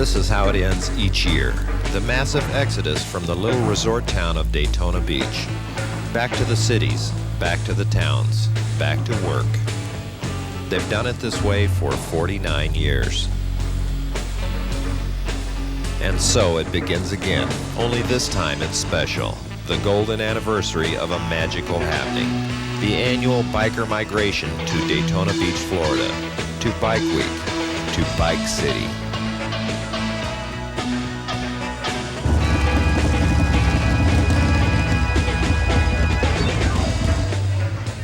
this is how it ends each year. The massive exodus from the little resort town of Daytona Beach. Back to the cities, back to the towns, back to work. They've done it this way for 49 years. And so it begins again, only this time it's special. The golden anniversary of a magical happening. The annual biker migration to Daytona Beach, Florida. To Bike Week. To Bike City.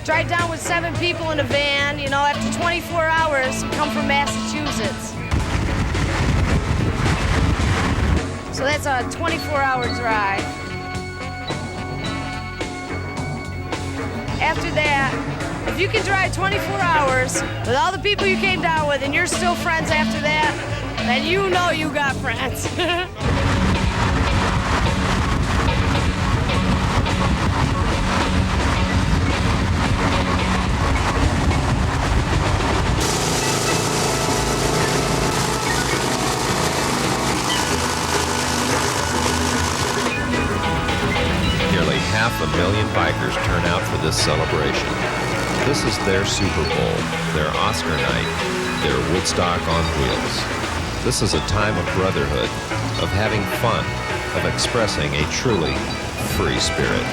Drive down with 7 people in a van, you know, after 24 hours, we come from Massachusetts. So that's a 24-hour drive. After that, if you can drive 24 hours with all the people you came down with and you're still friends after that, then you know you got friends. Nearly 500,000 bikers turn out for this celebration. This is their Super Bowl, their Oscar night, their Woodstock on wheels. This is a time of brotherhood, of having fun, of expressing a truly free spirit.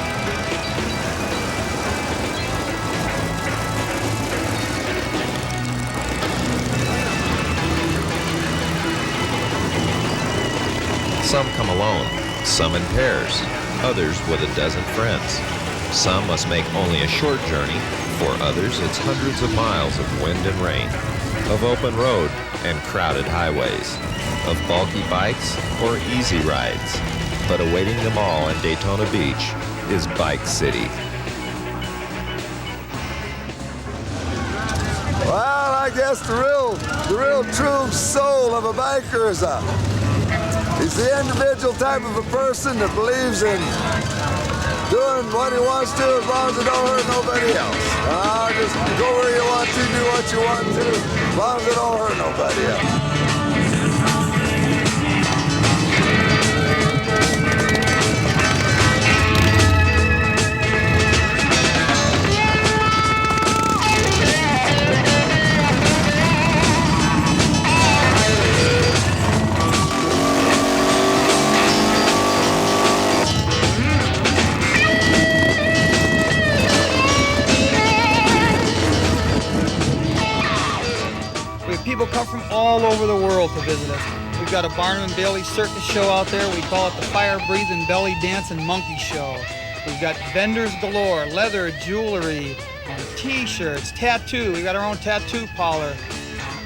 Some come alone, some in pairs, others with a dozen friends. Some must make only a short journey. For others, it's hundreds of miles of wind and rain, of open road and crowded highways, of bulky bikes or easy rides. But awaiting them all in Daytona Beach is Bike City. Well, I guess the real true soul of a biker is he's the individual type of a person that believes in doing what he wants to as long as it don't hurt nobody else. Just go where you want to, do what you want to, as long as it don't hurt nobody else. People come from all over the world to visit us. We've got a Barnum and Bailey circus show out there. We call it the Fire Breathing Belly Dance and Monkey Show. We've got vendors galore, leather, jewelry, t-shirts, tattoo. We've got our own tattoo parlor,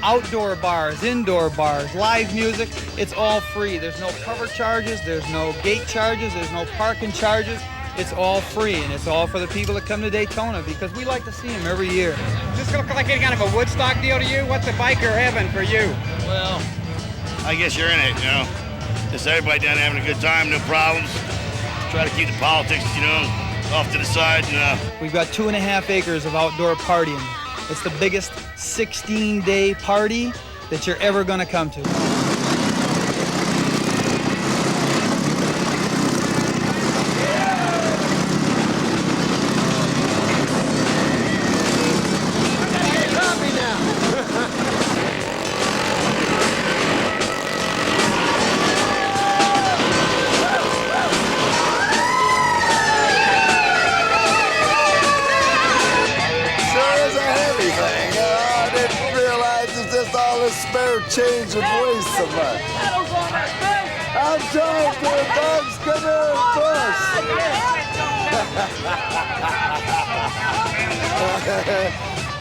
outdoor bars, indoor bars, live music. It's all free. There's no cover charges, there's no gate charges, there's no parking charges. It's all free, and it's all for the people that come to Daytona because we like to see them every year. Does this look like any kind of a Woodstock deal to you? What's a biker heaven for you? Well, I guess you're in it, you know. Just everybody down there having a good time, no problems. Try to keep the politics, you know, off to the side. We've got 2.5 acres of outdoor partying. It's the biggest 16-day party that you're ever going to come to. Spare change and waste so much. I'm trying to bugs, come here and push.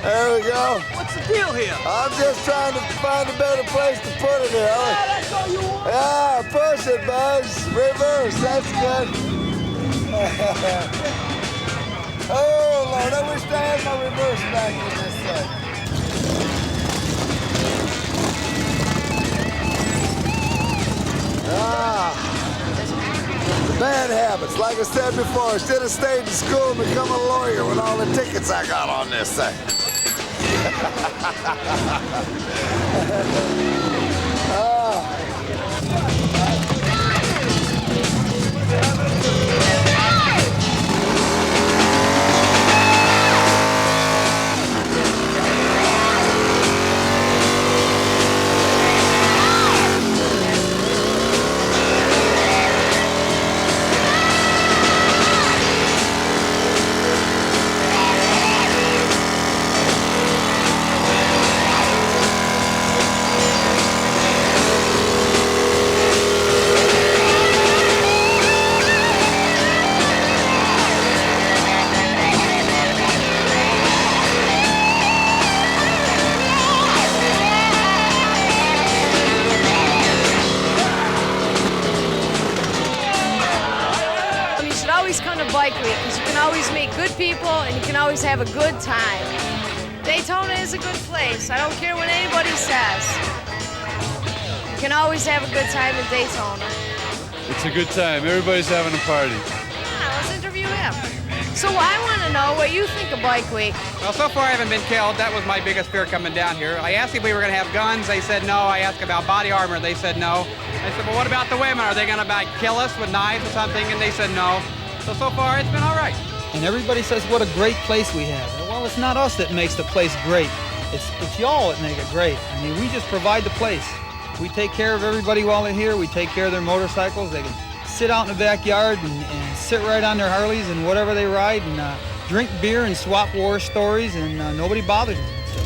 There we go. What's the deal here? I'm just trying to find a better place to put it here. That's all you want. Yeah, push it, Bugs. Reverse, that's good. Oh, Lord, I wish I had my reverse back in this thing. The bad habits. Like I said before, I should have stayed in school and become a lawyer with all the tickets I got on this thing. Bike week because you can always meet good people and you can always have a good time. Daytona is a good place. I don't care what anybody says. You can always have a good time in Daytona. It's a good time. Everybody's having a party. Yeah, let's interview him. So I want to know what you think of Bike Week. Well, so far I haven't been killed. That was my biggest fear coming down here. I asked if we were going to have guns. They said no. I asked about body armor. They said no. I said, well, what about the women? Are they going to kill us with knives or something? And they said no. So far, it's been all right. And everybody says what a great place we have. Well, it's not us that makes the place great. It's y'all that make it great. I mean, we just provide the place. We take care of everybody while they're here. We take care of their motorcycles. They can sit out in the backyard and sit right on their Harleys and whatever they ride and drink beer and swap war stories, and nobody bothers them. So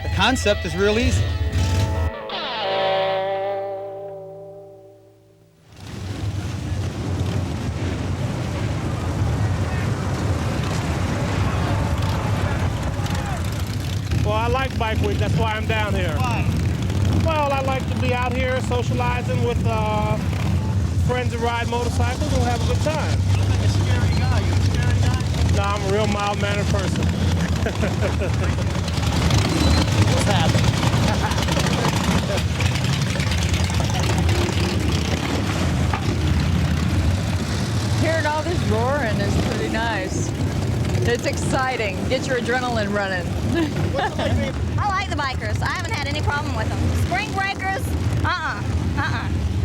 the concept is real easy. Well, I like Bike Week. That's why I'm down here. Why? Well, I like to be out here socializing with friends that ride motorcycles and have a good time. You look like a scary guy. You a scary guy? No, I'm a real mild-mannered person. What's happening? Hearing all this roaring is pretty nice. It's exciting. Get your adrenaline running. I like the bikers. I haven't had any problem with them. Spring breakers,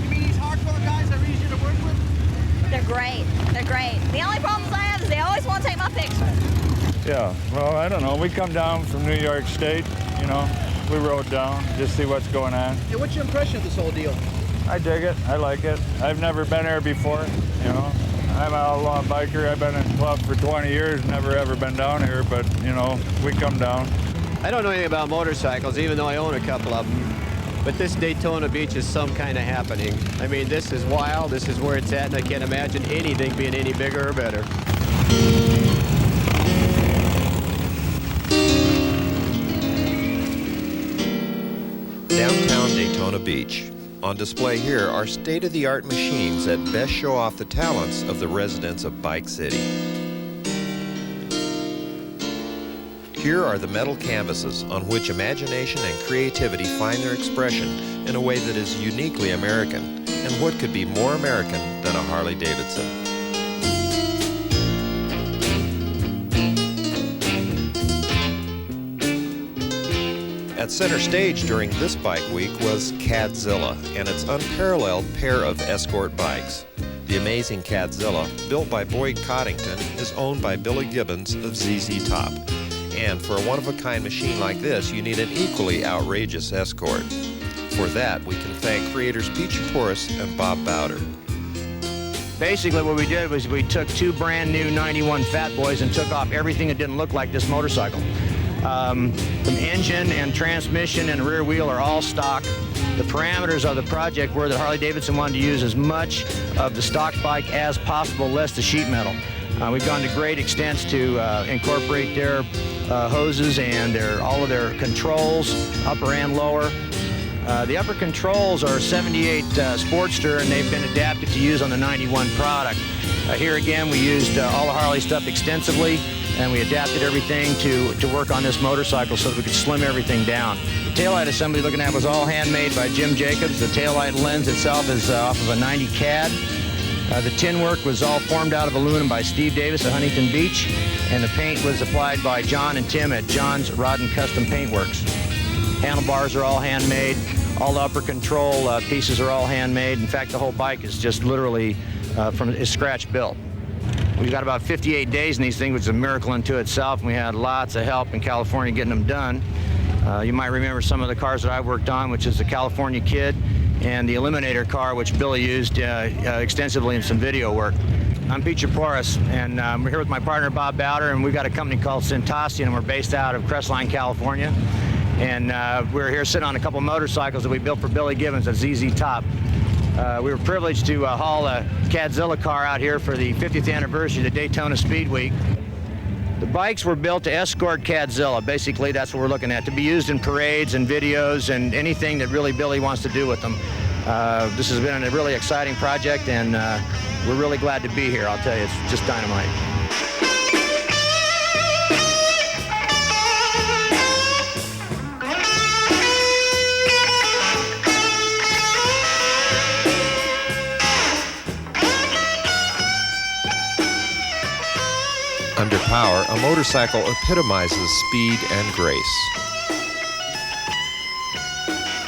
You mean these hardcore guys are easier to work with? They're great. They're great. The only problems I have is they always want to take my picture. Yeah, well, I don't know. We come down from New York State, you know. We rode down, just see what's going on. Hey, what's your impression of this whole deal? I dig it. I like it. I've never been here before, you know. I'm an outlaw biker. I've been in the club for 20 years, never ever been down here, but, you know, we come down. I don't know anything about motorcycles, even though I own a couple of them. But this Daytona Beach is some kind of happening. I mean, this is wild. This is where it's at, and I can't imagine anything being any bigger or better. Downtown Daytona Beach. On display here are state-of-the-art machines that best show off the talents of the residents of Bike City. Here are the metal canvases on which imagination and creativity find their expression in a way that is uniquely American. And what could be more American than a Harley-Davidson? At center stage during this bike week was Cadzilla and its unparalleled pair of escort bikes. The amazing Cadzilla, built by Boyd Coddington, is owned by Billy Gibbons of ZZ Top. And for a one-of-a-kind machine like this, you need an equally outrageous escort. For that, we can thank creators Peachy Porras and Bob Bowder. Basically what we did was we took two brand new 91 Fat Boys and took off everything that didn't look like this motorcycle. The engine and transmission and rear wheel are all stock. The parameters of the project were that Harley-Davidson wanted to use as much of the stock bike as possible, less the sheet metal. We've gone to great extents to incorporate their hoses and all of their controls, upper and lower. The upper controls are 78 Sportster, and they've been adapted to use on the 91 product. Here again, we used all the Harley stuff extensively, and we adapted everything to work on this motorcycle so that we could slim everything down. The taillight assembly looking at was all handmade by Jim Jacobs. The taillight lens itself is off of a 90 CAD. The tin work was all formed out of aluminum by Steve Davis at Huntington Beach, and the paint was applied by John and Tim at John's Rod and Custom Paint Works. Handlebars are all handmade. All the upper control pieces are all handmade. In fact, the whole bike is just literally is scratch built. We've got about 58 days in these things, which is a miracle unto itself, and we had lots of help in California getting them done. You might remember some of the cars that I worked on, which is the California Kid and the Eliminator car, which Billy used extensively in some video work. I'm Pete Chaporis, and we're here with my partner Bob Bowder, and we've got a company called Centaustian, and we're based out of Crestline, California. And we're here sitting on a couple motorcycles that we built for Billy Gibbons at ZZ Top. We were privileged to haul a Cadzilla car out here for the 50th anniversary of the Daytona Speed Week. The bikes were built to escort Cadzilla. Basically, that's what we're looking at, to be used in parades and videos and anything that really Billy wants to do with them. This has been a really exciting project, and we're really glad to be here. I'll tell you, it's just dynamite. Under power, a motorcycle epitomizes speed and grace.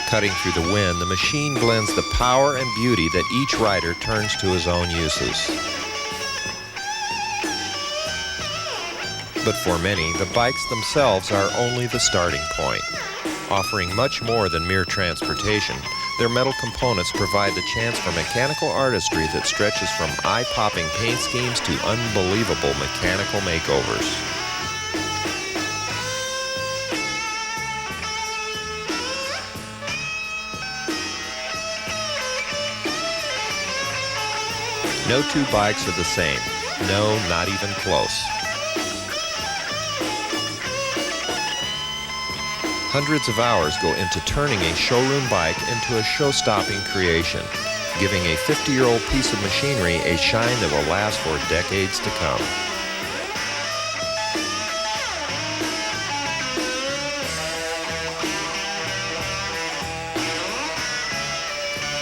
Cutting through the wind, the machine blends the power and beauty that each rider turns to his own uses. But for many, the bikes themselves are only the starting point. Offering much more than mere transportation, their metal components provide the chance for mechanical artistry that stretches from eye-popping paint schemes to unbelievable mechanical makeovers. No two bikes are the same. No, not even close. Hundreds of hours go into turning a showroom bike into a show-stopping creation, giving a 50-year-old piece of machinery a shine that will last for decades to come.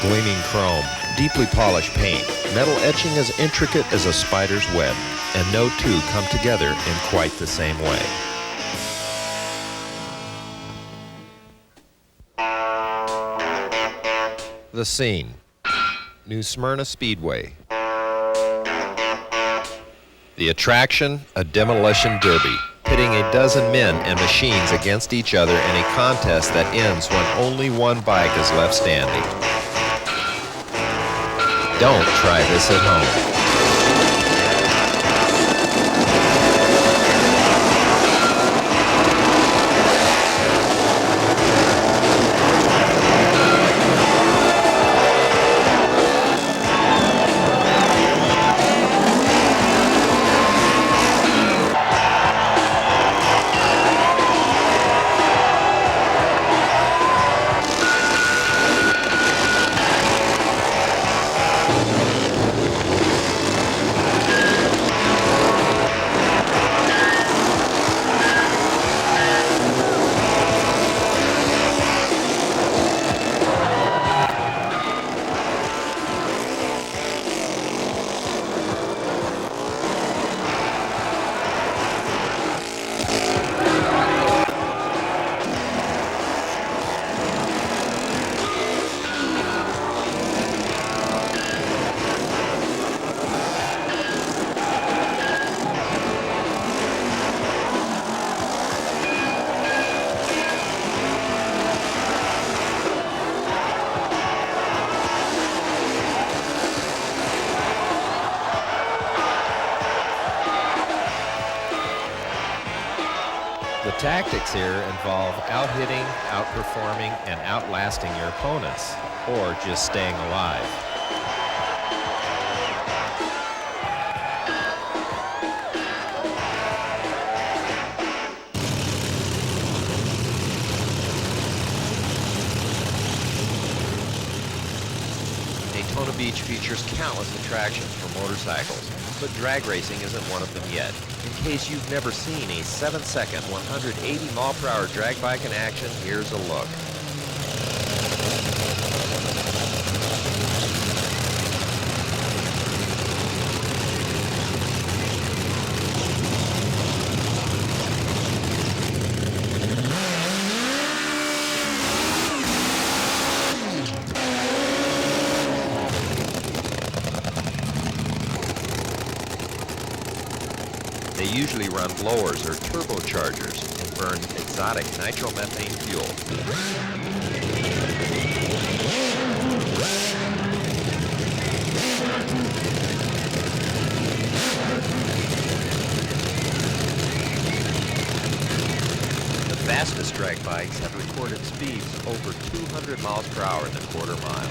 Gleaming chrome, deeply polished paint, metal etching as intricate as a spider's web, and no two come together in quite the same way. The scene, New Smyrna Speedway. The attraction, a demolition derby, pitting a dozen men and machines against each other in a contest that ends when only one bike is left standing. Don't try this at home. The tactics here involve out-hitting, outperforming, and outlasting your opponents, or just staying alive. Daytona Beach features countless attractions for motorcycles, but drag racing isn't one of them yet. In case you've never seen a 7-second, 180 mile/hour drag bike in action, here's a look. usually run blowers or turbochargers and burn exotic nitromethane fuel. The fastest drag bikes have recorded speeds over 200 miles per hour in the quarter mile.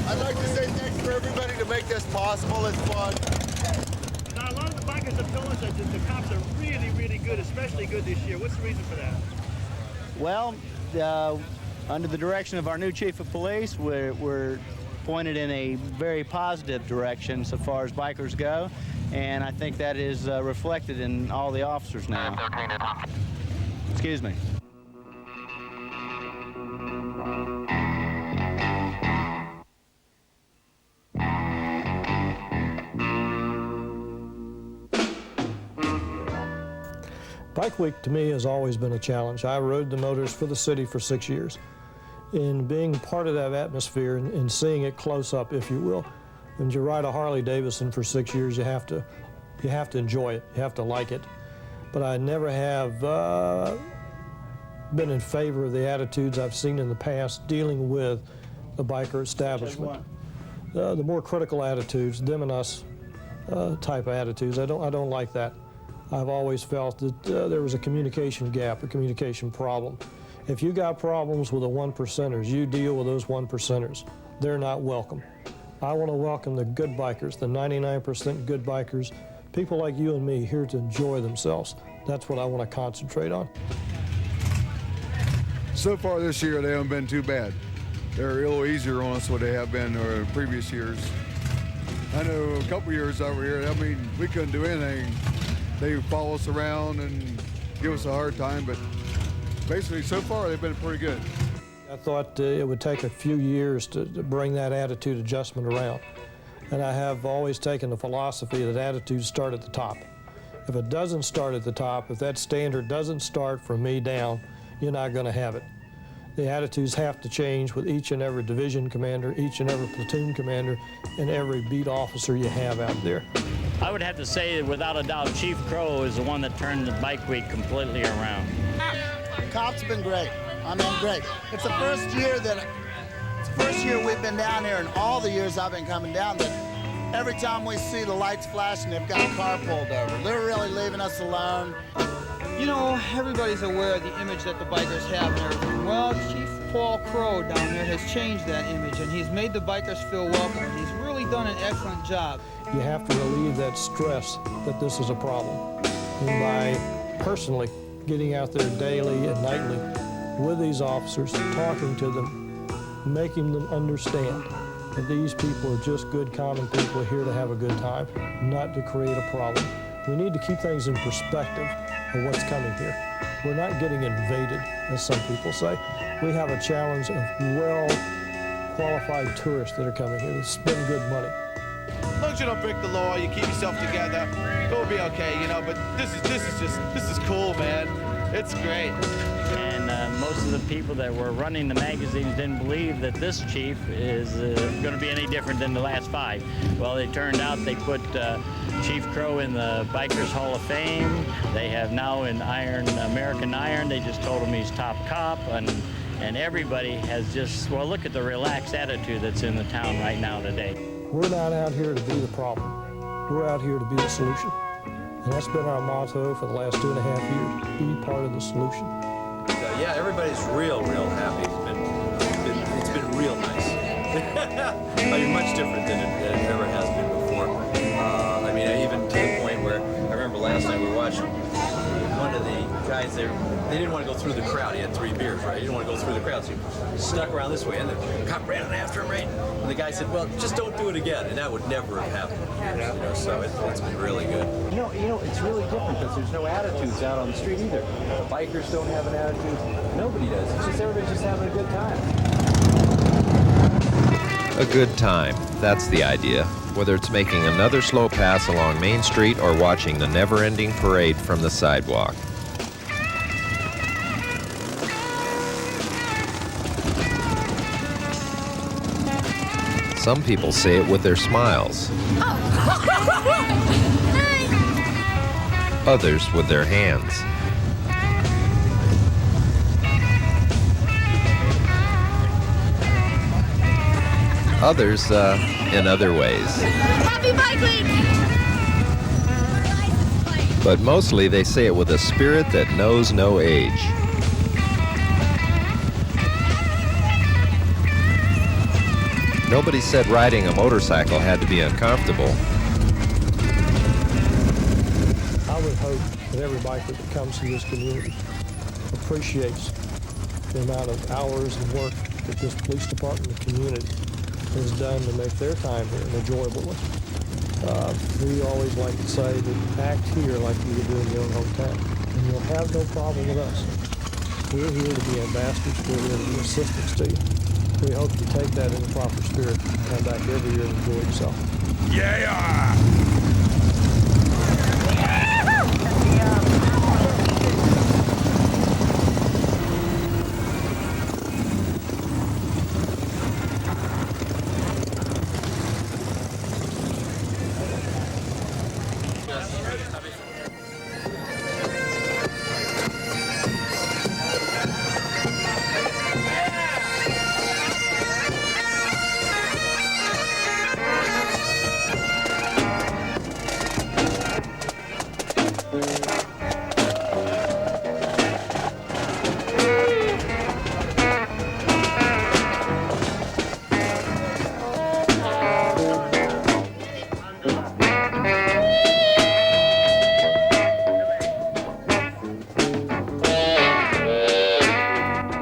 I'd like to say thanks for everybody to make this possible. It's fun. Now, a lot of the bikers have told us that the cops are really, really good, especially good this year. What's the reason for that? Well, under the direction of our new chief of police, we're pointed in a very positive direction so far as bikers go, and I think that is reflected in all the officers now. Excuse me. Bike Week to me has always been a challenge. I rode the motors for the city for 6 years. In being part of that atmosphere and seeing it close up, if you will, when you ride a Harley Davidson for 6 years, you have to enjoy it, you have to like it. But I never have been in favor of the attitudes I've seen in the past dealing with the biker establishment. The more critical attitudes, them and us type of attitudes, I don't like that. I've always felt that there was a communication gap, a communication problem. If you got problems with the 1%ers, you deal with those 1%ers. They're not welcome. I want to welcome the good bikers, the 99% good bikers, people like you and me here to enjoy themselves. That's what I want to concentrate on. So far this year, they haven't been too bad. They're a little easier on us than they have been in previous years. I know a couple years over here, I mean, we couldn't do anything. They follow us around and give us a hard time, but basically so far they've been pretty good. I thought it would take a few years to bring that attitude adjustment around. And I have always taken the philosophy that attitudes start at the top. If it doesn't start at the top, if that standard doesn't start from me down, you're not going to have it. The attitudes have to change with each and every division commander, each and every platoon commander, and every beat officer you have out there. I would have to say that without a doubt, Chief Crow is the one that turned the Bike Week completely around. Cops have been great. I mean, great. It's the first year we've been down here, and all the years I've been coming down, that every time we see the lights flashing, they've got a car pulled over. They're really leaving us alone. You know, everybody's aware of the image that the bikers have and everything. Well, Chief Paul Crow down there has changed that image, and he's made the bikers feel welcome, and he's really done an excellent job. You have to relieve that stress that this is a problem. And by personally getting out there daily and nightly with these officers, talking to them, making them understand that these people are just good, common people here to have a good time, not to create a problem. We need to keep things in perspective of what's coming here. We're not getting invaded, as some people say. We have a challenge of well-qualified tourists that are coming here to spend good money. As long as you don't break the law, you keep yourself together, it'll be okay, you know, but this is cool, man. It's great. And most of the people that were running the magazines didn't believe that this chief is going to be any different than the last 5. Well, it turned out they put Chief Crow in the Bikers Hall of Fame. They have now in American Iron. They just told him he's top cop, and everybody has just, well, look at the relaxed attitude that's in the town right now today. We're not out here to be the problem. We're out here to be the solution. And that's been our motto for the last 2.5 years, be part of the solution. Yeah, everybody's real happy. It's been real nice. I mean, much different than it ever has been before. I mean, even to the point where I remember last night we were watching one of the guys there. They didn't want to go through the crowd. He had 3 beers, right? He didn't want to go through the crowd, so he snuck around this way, and the cop ran after him, right? And the guy said, "Well, just don't do it again," and that would never have happened here. You know, so it's been really good. You know, it's really different because there's no attitudes out on the street either. The bikers don't have an attitude. Nobody does. It's just everybody's just having a good time. A good time, that's the idea. Whether it's making another slow pass along Main Street or watching the never-ending parade from the sidewalk. Some people say it with their smiles. Others with their hands. Others, in other ways. Happy Bike Week! But mostly they say it with a spirit that knows no age. Nobody said riding a motorcycle had to be uncomfortable. I would hope that every biker that comes to this community appreciates the amount of hours and work that this police department and community has done to make their time here an enjoyable one. We always like to say that act here like you would do in your own hometown, and you'll have no problem with us. We're here to be ambassadors, we're here to be assistants to you. We hope you take that in the proper spirit and come back every year and enjoy yourself. Yeah!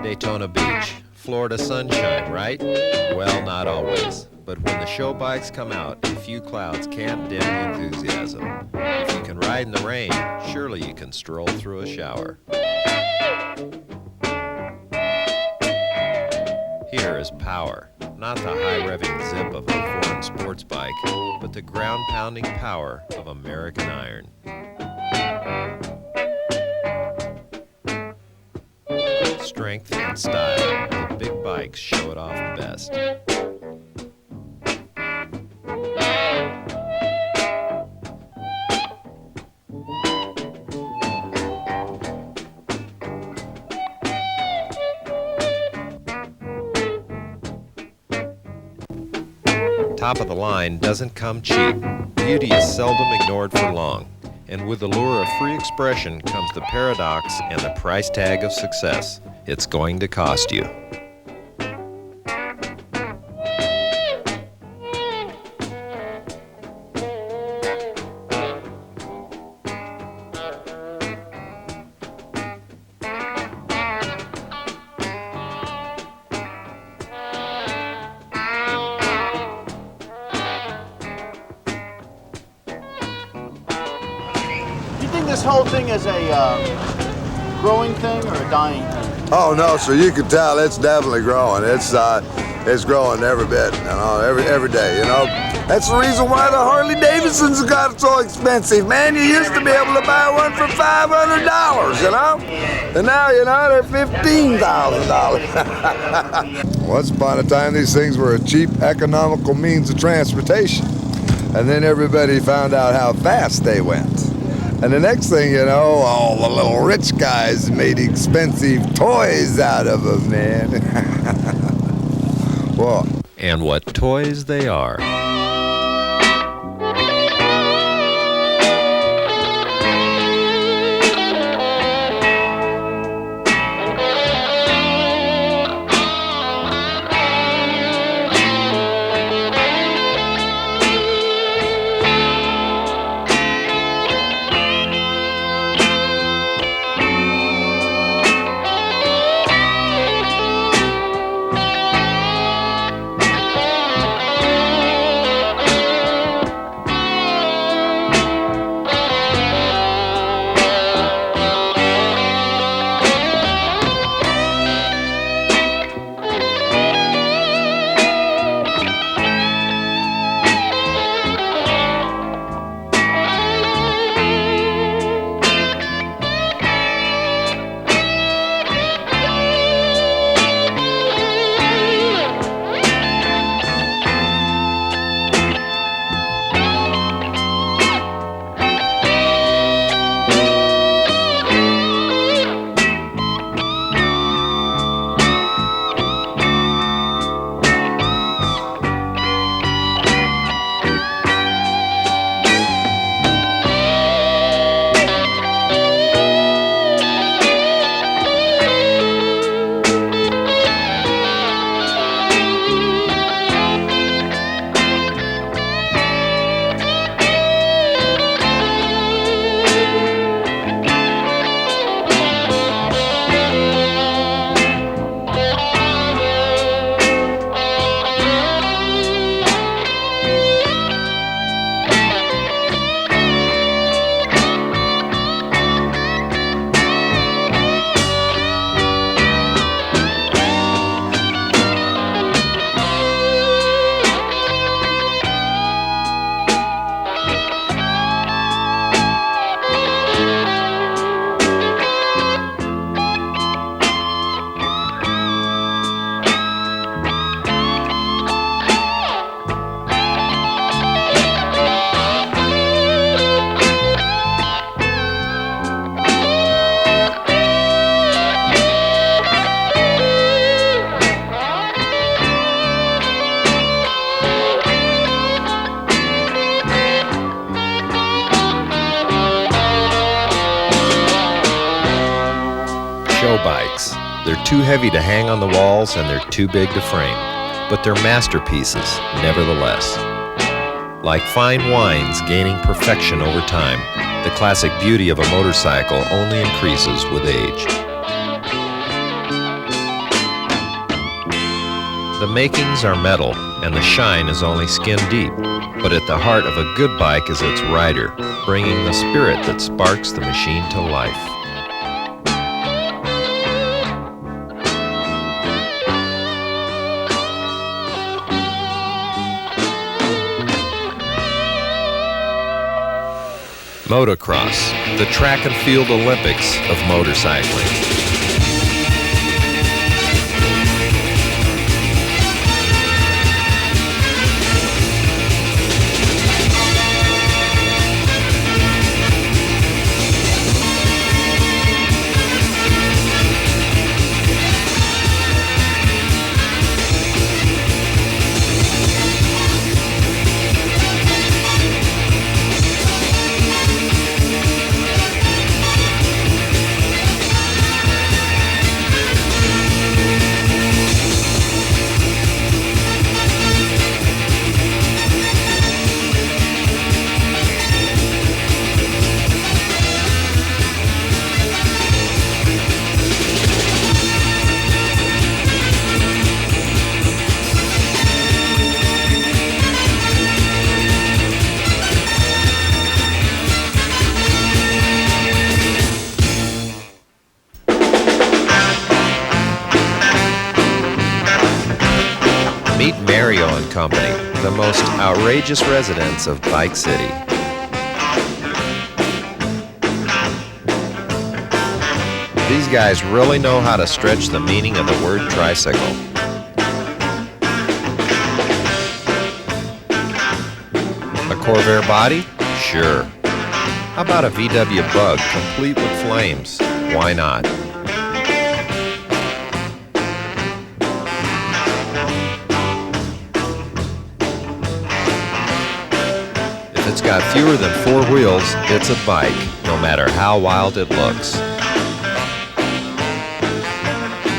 Daytona Beach, Florida sunshine, right? Well, not always. But when the show bikes come out, a few clouds can't dim the enthusiasm. If you can ride in the rain, surely you can stroll through a shower. Here is power, not the high-revving zip of a foreign sports bike, but the ground-pounding power of American iron. Strength and style, the big bikes show it off best. Top of the line doesn't come cheap. Beauty is seldom ignored for long. And with the lure of free expression comes the paradox and the price tag of success. It's going to cost you. This whole thing is a growing thing or a dying thing? Oh no, sir. You can tell it's definitely growing. It's growing every bit, you know, every day. You know, that's the reason why the Harley Davidsons got so expensive, man. You used to be able to buy one for $500, you know, and now you know they're $15,000. Once upon a time, these things were a cheap, economical means of transportation, and then everybody found out how fast they went. And the next thing you know, all the little rich guys made expensive toys out of them, man. Well, and what toys they are. show bikes. They're too heavy to hang on the walls and they're too big to frame, but they're masterpieces nevertheless. Like fine wines gaining perfection over time, the classic beauty of a motorcycle only increases with age. The makings are metal, and the shine is only skin deep, but at the heart of a good bike is its rider, bringing the spirit that sparks the machine to life. Motocross, the track and field Olympics of motorcycling. Meet Mario and Company, the most outrageous residents of Bike City. These guys really know how to stretch the meaning of the word tricycle. A Corvair body? Sure. How about a VW Bug complete with flames? Why not? It's got fewer than 4 wheels, it's a bike, no matter how wild it looks.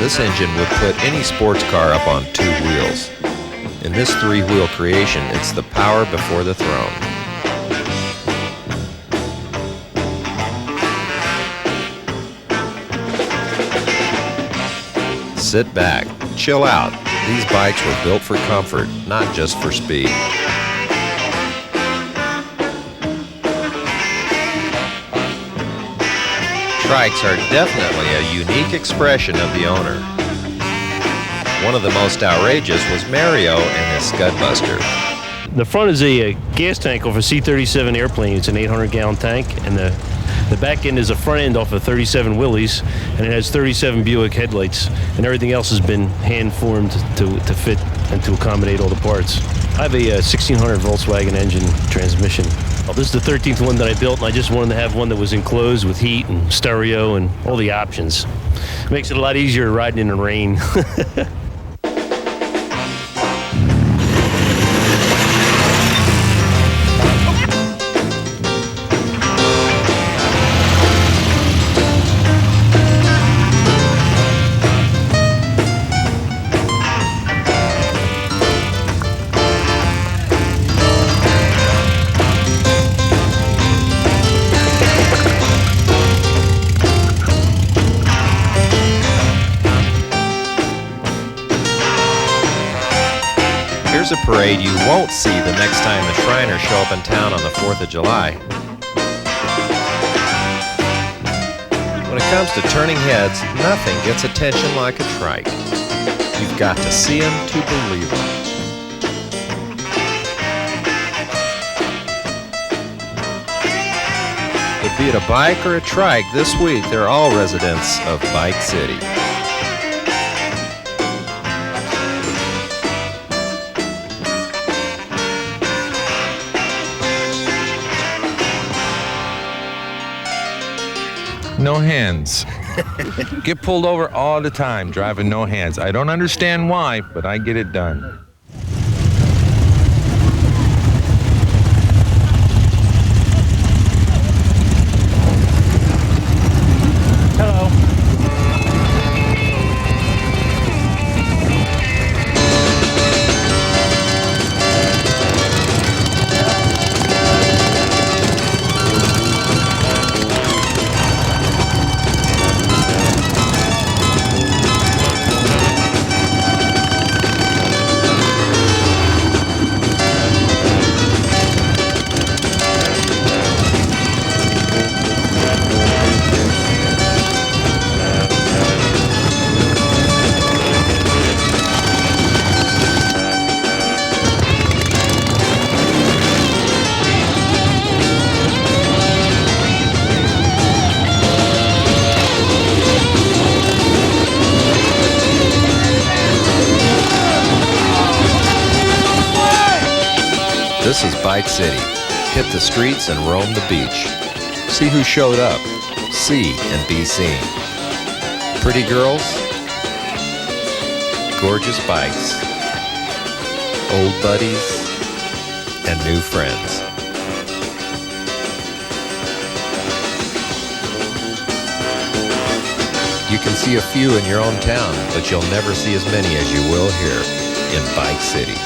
This engine would put any sports car up on 2 wheels. In this 3-wheel creation, it's the power before the throne. Sit back, chill out. These bikes were built for comfort, not just for speed. Trikes are definitely a unique expression of the owner. One of the most outrageous was Mario and his Scudbuster. The front is a gas tank off a C-37 airplane. It's an 800-gallon tank, and the back end is a front end off of 37 Willys, and it has 37 Buick headlights, and everything else has been hand-formed to fit and to accommodate all the parts. I have a 1600 Volkswagen engine transmission. Well, this is the 13th one that I built, and I just wanted to have one that was enclosed with heat and stereo and all the options. It makes it a lot easier riding in the rain. Here's a parade you won't see the next time the Shriners show up in town on the 4th of July. When it comes to turning heads, nothing gets attention like a trike. You've got to see them to believe them. But be it a bike or a trike, this week they're all residents of Bike City. No hands. Get pulled over all the time driving no hands. I don't understand why, but I get it done. Hello. This is Bike City. Hit the streets and roam the beach. See who showed up. See and be seen. Pretty girls, gorgeous bikes, old buddies, and new friends. You can see a few in your own town, but you'll never see as many as you will here in Bike City.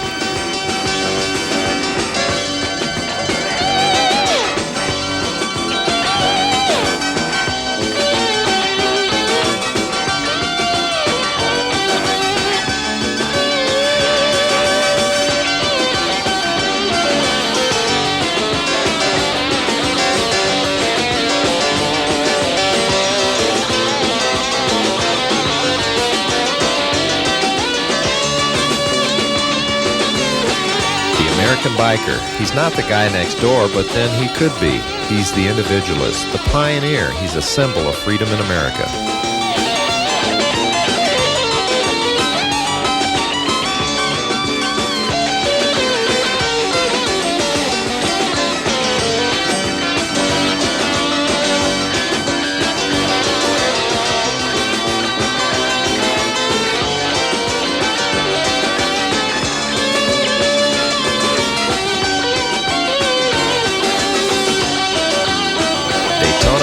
American biker. He's not the guy next door, but then he could be. He's the individualist, the pioneer. He's a symbol of freedom in America.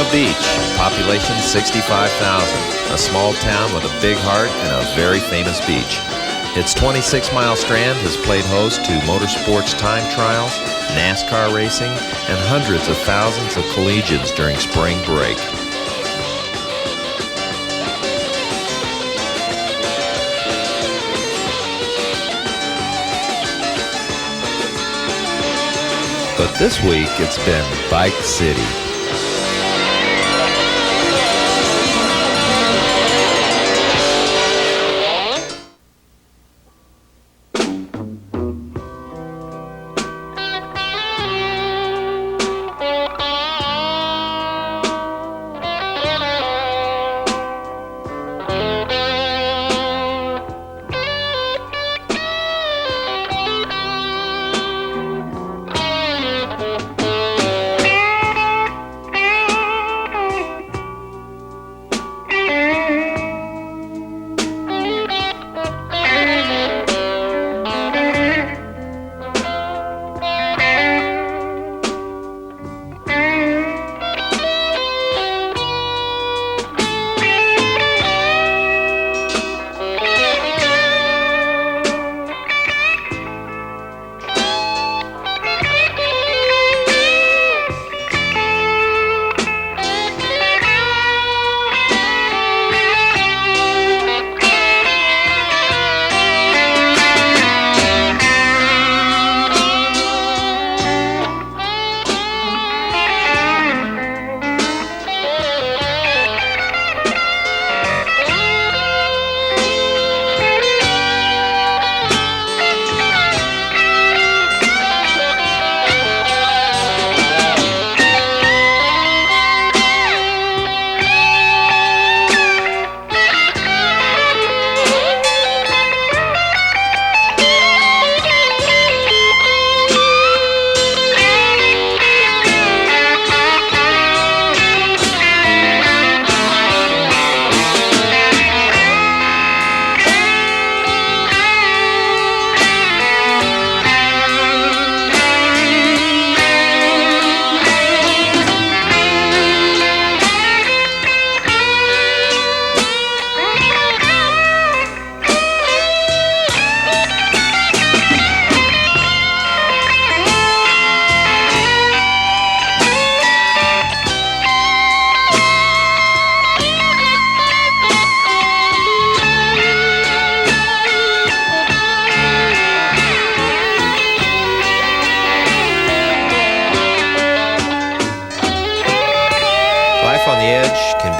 Beach, population 65,000, a small town with a big heart and a very famous beach. Its 26-mile strand has played host to motorsports time trials, NASCAR racing, and hundreds of thousands of collegians during spring break. But this week it's been Bike City.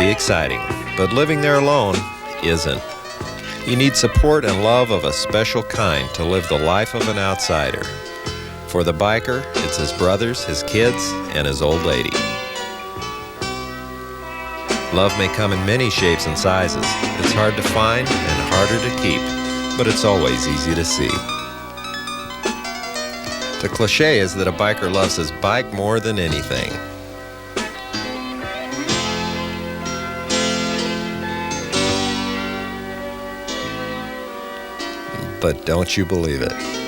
Exciting, but living there alone isn't. You need support and love of a special kind to live the life of an outsider. For the biker, it's his brothers, his kids, and his old lady. Love may come in many shapes and sizes. It's hard to find and harder to keep, but it's always easy to see. The cliche is that a biker loves his bike more than anything. But don't you believe it?